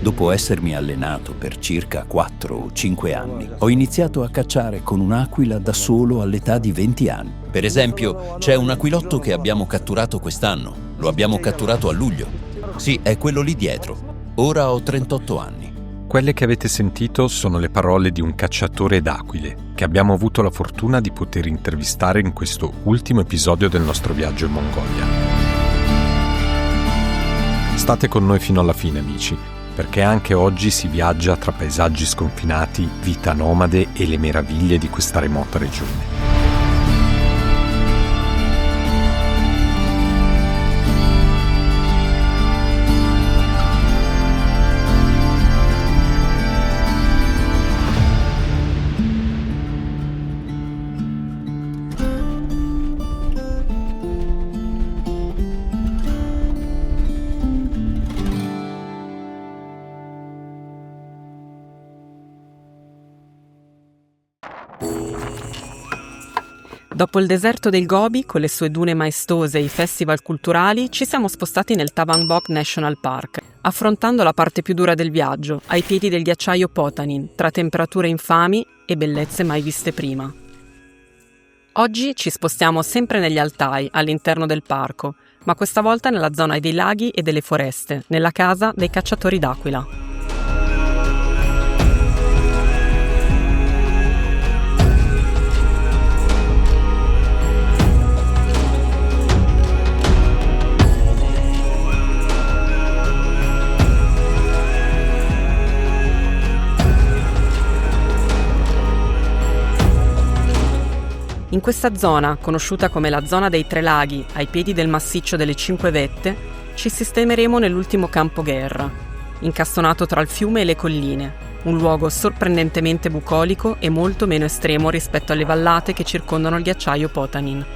Dopo essermi allenato per circa 4 o 5 anni, ho iniziato a cacciare con un'aquila da solo all'età di 20 anni. Per esempio, c'è un aquilotto che abbiamo catturato quest'anno. Lo abbiamo catturato a luglio. Sì, è quello lì dietro. Ora ho 38 anni. Quelle che avete sentito sono le parole di un cacciatore d'aquile che abbiamo avuto la fortuna di poter intervistare in questo ultimo episodio del nostro viaggio in Mongolia. State con noi fino alla fine, amici, perché anche oggi si viaggia tra paesaggi sconfinati, vita nomade e le meraviglie di questa remota regione. Dopo il deserto del Gobi, con le sue dune maestose e i festival culturali, ci siamo spostati nel Tavangbok National Park, affrontando la parte più dura del viaggio, ai piedi del ghiacciaio Potanin, tra temperature infami e bellezze mai viste prima. Oggi ci spostiamo sempre negli Altai, all'interno del parco, ma questa volta nella zona dei laghi e delle foreste, nella casa dei cacciatori d'aquila. In questa zona, conosciuta come la zona dei Tre Laghi, ai piedi del massiccio delle Cinque Vette, ci sistemeremo nell'ultimo campo guerra, incastonato tra il fiume e le colline, un luogo sorprendentemente bucolico e molto meno estremo rispetto alle vallate che circondano il ghiacciaio Potanin.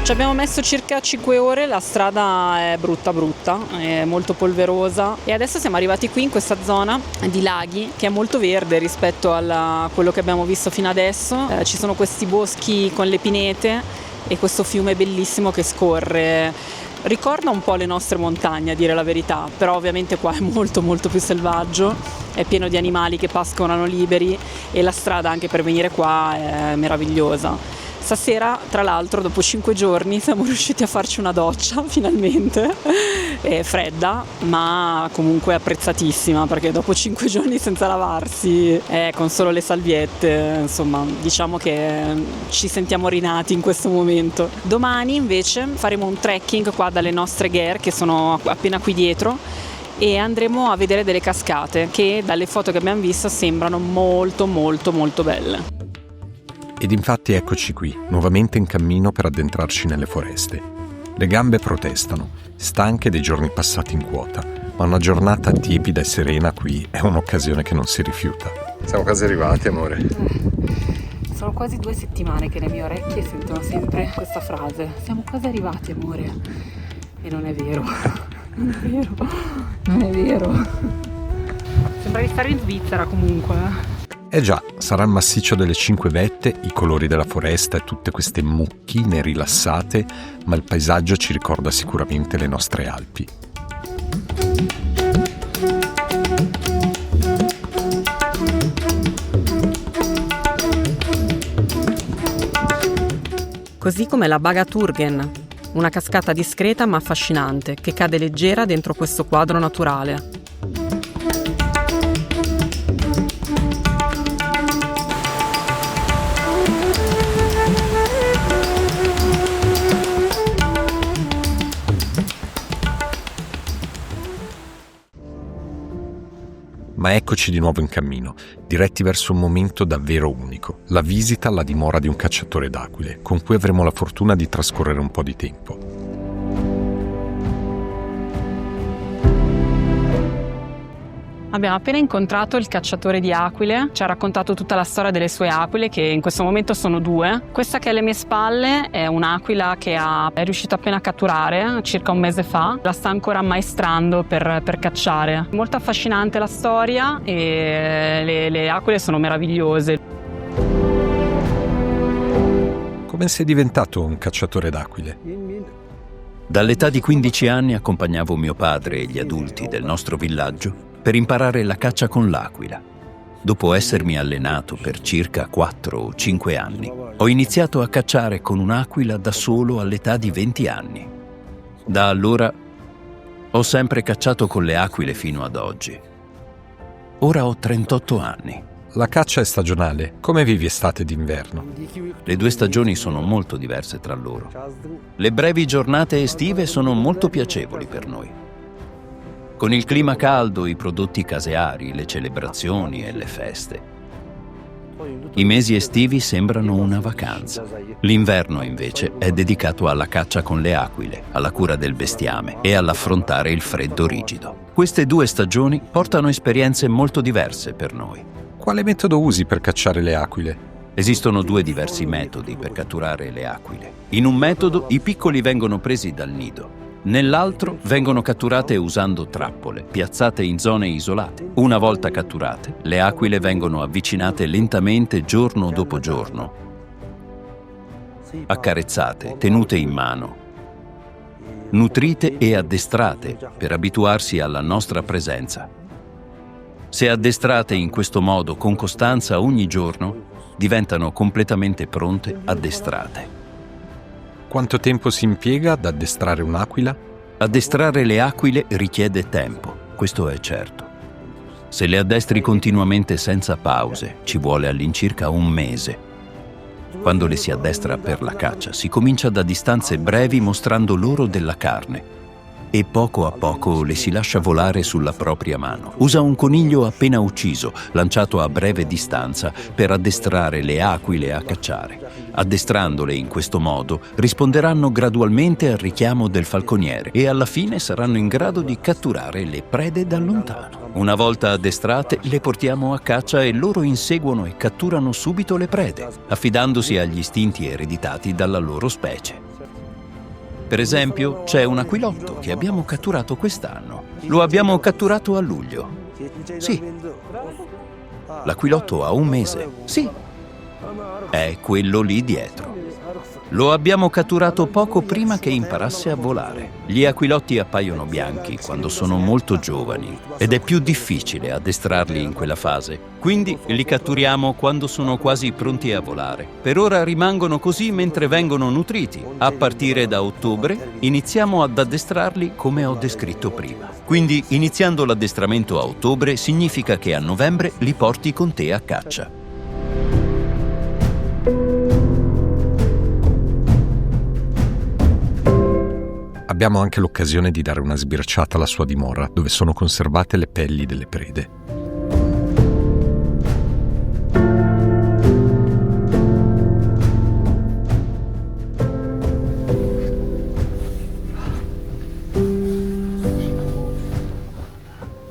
Ci abbiamo messo circa 5 ore, la strada è brutta, è molto polverosa e adesso siamo arrivati qui in questa zona di laghi che è molto verde rispetto a quello che abbiamo visto fino adesso. Ci sono questi boschi con le pinete e questo fiume bellissimo che scorre. Ricorda un po' le nostre montagne, a dire la verità, però ovviamente qua è molto più selvaggio, è pieno di animali che pascolano liberi e la strada anche per venire qua è meravigliosa. Stasera, tra l'altro, dopo 5 giorni siamo riusciti a farci una doccia, finalmente, è fredda, ma comunque apprezzatissima, perché dopo 5 giorni senza lavarsi, con solo le salviette, insomma, diciamo che ci sentiamo rinati in questo momento. Domani, invece, faremo un trekking qua dalle nostre ger, che sono appena qui dietro, e andremo a vedere delle cascate, che dalle foto che abbiamo visto sembrano molto belle. Ed infatti eccoci qui, nuovamente in cammino per addentrarci nelle foreste. Le gambe protestano, stanche dei giorni passati in quota, ma una giornata tiepida e serena qui è un'occasione che non si rifiuta. Siamo quasi arrivati, amore. Sono quasi 2 settimane che le mie orecchie sentono sempre questa frase. Siamo quasi arrivati, amore. E non è vero. Non è vero. Sembra di stare in Svizzera comunque. Eh già, sarà il massiccio delle Cinque Vette, i colori della foresta e tutte queste mucchine rilassate, ma il paesaggio ci ricorda sicuramente le nostre Alpi. Così come la Bagaturgen, una cascata discreta ma affascinante che cade leggera dentro questo quadro naturale. Ma eccoci di nuovo in cammino, diretti verso un momento davvero unico, la visita alla dimora di un cacciatore d'aquile, con cui avremo la fortuna di trascorrere un po' di tempo. Abbiamo appena incontrato il cacciatore di aquile, ci ha raccontato tutta la storia delle sue aquile, che in questo momento sono 2. Questa che è alle mie spalle è un'aquila che è riuscito appena a catturare circa un mese fa, la sta ancora ammaestrando per cacciare. Molto affascinante la storia e le aquile sono meravigliose. Come sei diventato un cacciatore d'aquile? Dall'età di 15 anni accompagnavo mio padre e gli adulti del nostro villaggio per imparare la caccia con l'aquila. Dopo essermi allenato per circa 4 o 5 anni, ho iniziato a cacciare con un'aquila da solo all'età di 20 anni. Da allora ho sempre cacciato con le aquile fino ad oggi. Ora ho 38 anni. La caccia è stagionale. Come vivi estate ed inverno? Le due stagioni sono molto diverse tra loro. Le brevi giornate estive sono molto piacevoli per noi. Con il clima caldo, i prodotti caseari, le celebrazioni e le feste. I mesi estivi sembrano una vacanza. L'inverno, invece, è dedicato alla caccia con le aquile, alla cura del bestiame e all'affrontare il freddo rigido. Queste due stagioni portano esperienze molto diverse per noi. Quale metodo usi per cacciare le aquile? Esistono 2 diversi metodi per catturare le aquile. In un metodo i piccoli vengono presi dal nido. Nell'altro vengono catturate usando trappole, piazzate in zone isolate. Una volta catturate, le aquile vengono avvicinate lentamente giorno dopo giorno, accarezzate, tenute in mano, nutrite e addestrate per abituarsi alla nostra presenza. Se addestrate in questo modo con costanza ogni giorno, diventano completamente pronte addestrate. Quanto tempo si impiega ad addestrare un'aquila? Addestrare le aquile richiede tempo, questo è certo. Se le addestri continuamente senza pause, ci vuole all'incirca 1 mese. Quando le si addestra per la caccia, si comincia da distanze brevi mostrando loro della carne e poco a poco le si lascia volare sulla propria mano. Usa un coniglio appena ucciso, lanciato a breve distanza, per addestrare le aquile a cacciare. Addestrandole in questo modo, risponderanno gradualmente al richiamo del falconiere e alla fine saranno in grado di catturare le prede da lontano. Una volta addestrate, le portiamo a caccia e loro inseguono e catturano subito le prede, affidandosi agli istinti ereditati dalla loro specie. Per esempio, c'è un aquilotto che abbiamo catturato quest'anno. Lo abbiamo catturato a luglio. Sì. L'aquilotto ha 1 mese. Sì. È quello lì dietro. Lo abbiamo catturato poco prima che imparasse a volare. Gli aquilotti appaiono bianchi quando sono molto giovani ed è più difficile addestrarli in quella fase. Quindi li catturiamo quando sono quasi pronti a volare. Per ora rimangono così mentre vengono nutriti. A partire da ottobre iniziamo ad addestrarli come ho descritto prima. Quindi iniziando l'addestramento a ottobre significa che a novembre li porti con te a caccia. Abbiamo anche l'occasione di dare una sbirciata alla sua dimora, dove sono conservate le pelli delle prede.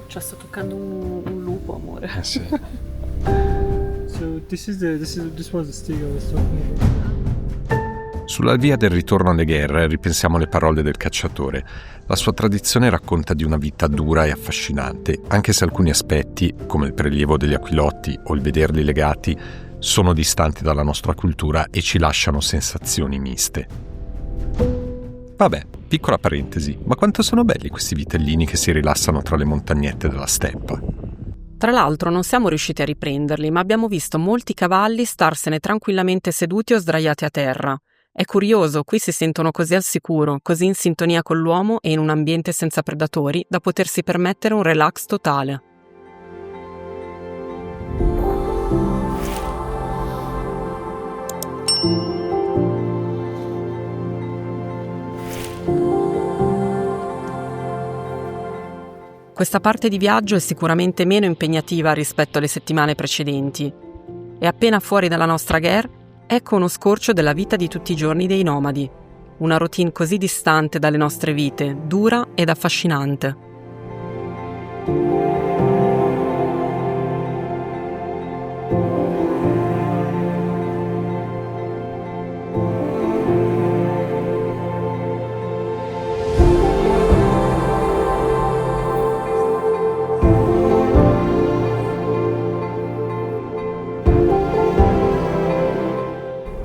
Cioè, sto toccando un lupo, amore. Sì. So this was the stick I was talking about. Sulla via del ritorno alle guerre ripensiamo alle parole del cacciatore. La sua tradizione racconta di una vita dura e affascinante, anche se alcuni aspetti, come il prelievo degli aquilotti o il vederli legati, sono distanti dalla nostra cultura e ci lasciano sensazioni miste. Vabbè, piccola parentesi, ma quanto sono belli questi vitellini che si rilassano tra le montagnette della steppa. Tra l'altro non siamo riusciti a riprenderli, ma abbiamo visto molti cavalli starsene tranquillamente seduti o sdraiati a terra. È curioso, qui si sentono così al sicuro, così in sintonia con l'uomo e in un ambiente senza predatori, da potersi permettere un relax totale. Questa parte di viaggio è sicuramente meno impegnativa rispetto alle settimane precedenti. E appena fuori dalla nostra guerra, ecco uno scorcio della vita di tutti i giorni dei nomadi. Una routine così distante dalle nostre vite, dura ed affascinante.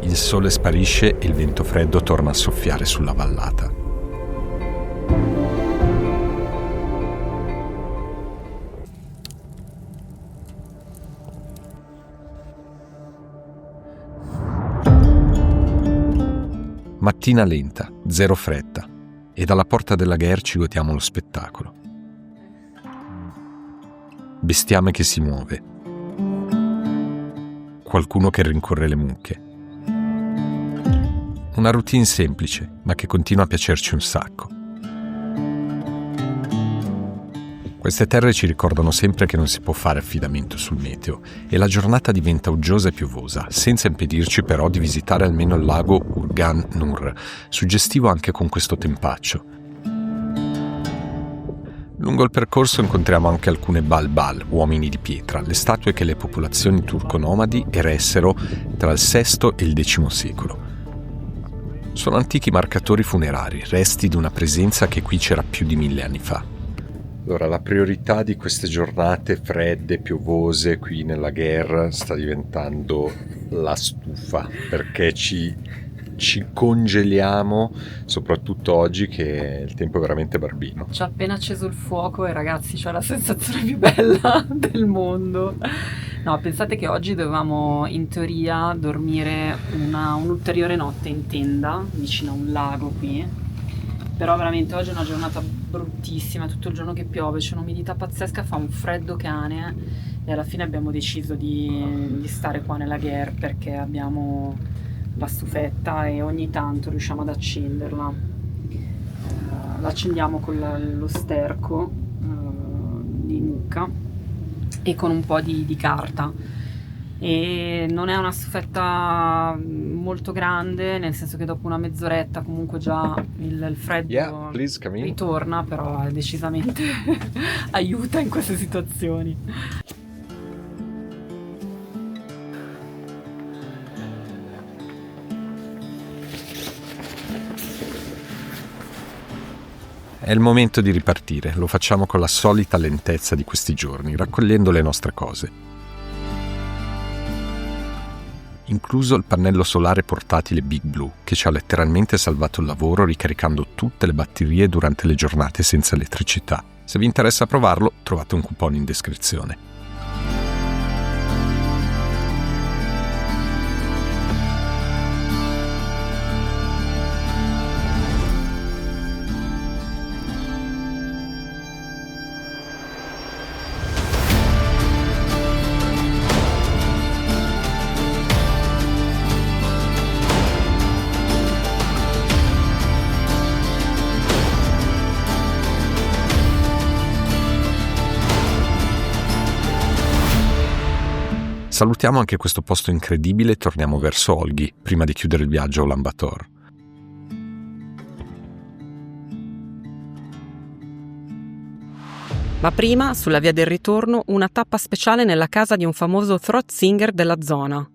Il sole sparisce e il vento freddo torna a soffiare sulla vallata. Mattina lenta, zero fretta, e dalla porta della Gher ci godiamo lo spettacolo. Bestiame che si muove. Qualcuno che rincorre le mucche. Una routine semplice, ma che continua a piacerci un sacco. Queste terre ci ricordano sempre che non si può fare affidamento sul meteo e la giornata diventa uggiosa e piovosa, senza impedirci però di visitare almeno il lago Urgan Nur, suggestivo anche con questo tempaccio. Lungo il percorso incontriamo anche alcune balbal, uomini di pietra, le statue che le popolazioni turco-nomadi eressero tra il VI e il X secolo. Sono antichi marcatori funerari, resti di una presenza che qui c'era più di 1000 anni fa. Allora, la priorità di queste giornate fredde, piovose qui nella Gher sta diventando la stufa, perché ci congeliamo, soprattutto oggi che il tempo è veramente barbino. Ci ha appena acceso il fuoco e ragazzi, c'ho la sensazione più bella del mondo. No, pensate che oggi dovevamo in teoria dormire un'ulteriore notte in tenda vicino a un lago qui, però veramente oggi è una giornata bruttissima, tutto il giorno che piove, c'è un'umidità pazzesca, fa un freddo cane e alla fine abbiamo deciso di stare qua nella Gher perché abbiamo la stufetta e ogni tanto riusciamo ad accenderla. L'accendiamo con lo sterco di mucca e con un po' di carta, e non è una stufetta molto grande, nel senso che dopo una mezz'oretta comunque già il freddo ritorna, però decisamente aiuta in queste situazioni. È il momento di ripartire, lo facciamo con la solita lentezza di questi giorni, raccogliendo le nostre cose. Incluso il pannello solare portatile Big Blue, che ci ha letteralmente salvato il lavoro ricaricando tutte le batterie durante le giornate senza elettricità. Se vi interessa provarlo, trovate un coupon in descrizione. Salutiamo anche questo posto incredibile e torniamo verso Olghi, prima di chiudere il viaggio a Ulaanbaatar. Ma prima, sulla via del ritorno, una tappa speciale nella casa di un famoso throat singer della zona.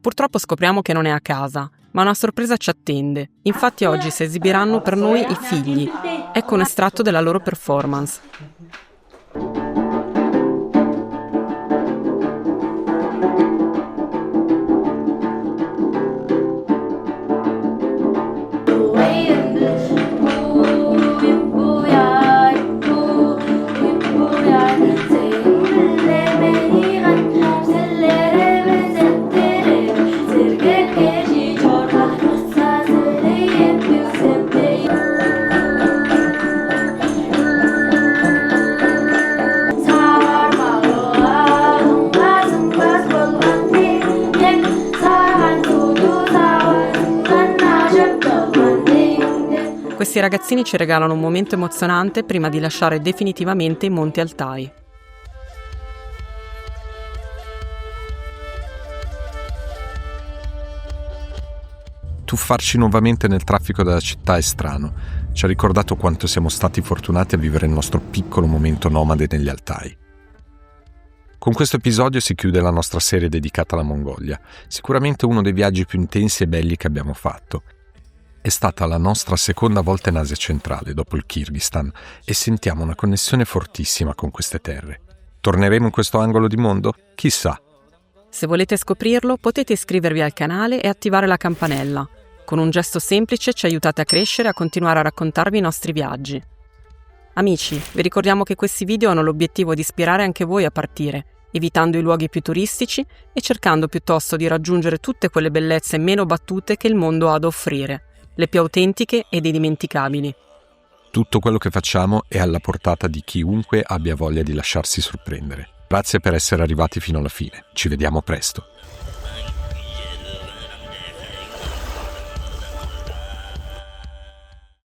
Purtroppo scopriamo che non è a casa, ma una sorpresa ci attende. Infatti oggi si esibiranno per noi i figli. Ecco un estratto della loro performance. Questi ragazzini ci regalano un momento emozionante prima di lasciare definitivamente i Monti Altaj. Tuffarci nuovamente nel traffico della città è strano. Ci ha ricordato quanto siamo stati fortunati a vivere il nostro piccolo momento nomade negli Altaj. Con questo episodio si chiude la nostra serie dedicata alla Mongolia, sicuramente uno dei viaggi più intensi e belli che abbiamo fatto. È stata la nostra seconda volta in Asia centrale, dopo il Kirghizistan, e sentiamo una connessione fortissima con queste terre. Torneremo in questo angolo di mondo? Chissà. Se volete scoprirlo, potete iscrivervi al canale e attivare la campanella. Con un gesto semplice ci aiutate a crescere e a continuare a raccontarvi i nostri viaggi. Amici, vi ricordiamo che questi video hanno l'obiettivo di ispirare anche voi a partire, evitando i luoghi più turistici e cercando piuttosto di raggiungere tutte quelle bellezze meno battute che il mondo ha ad offrire. le più autentiche ed indimenticabili. Tutto quello che facciamo è alla portata di chiunque abbia voglia di lasciarsi sorprendere. Grazie per essere arrivati fino alla fine. Ci vediamo presto.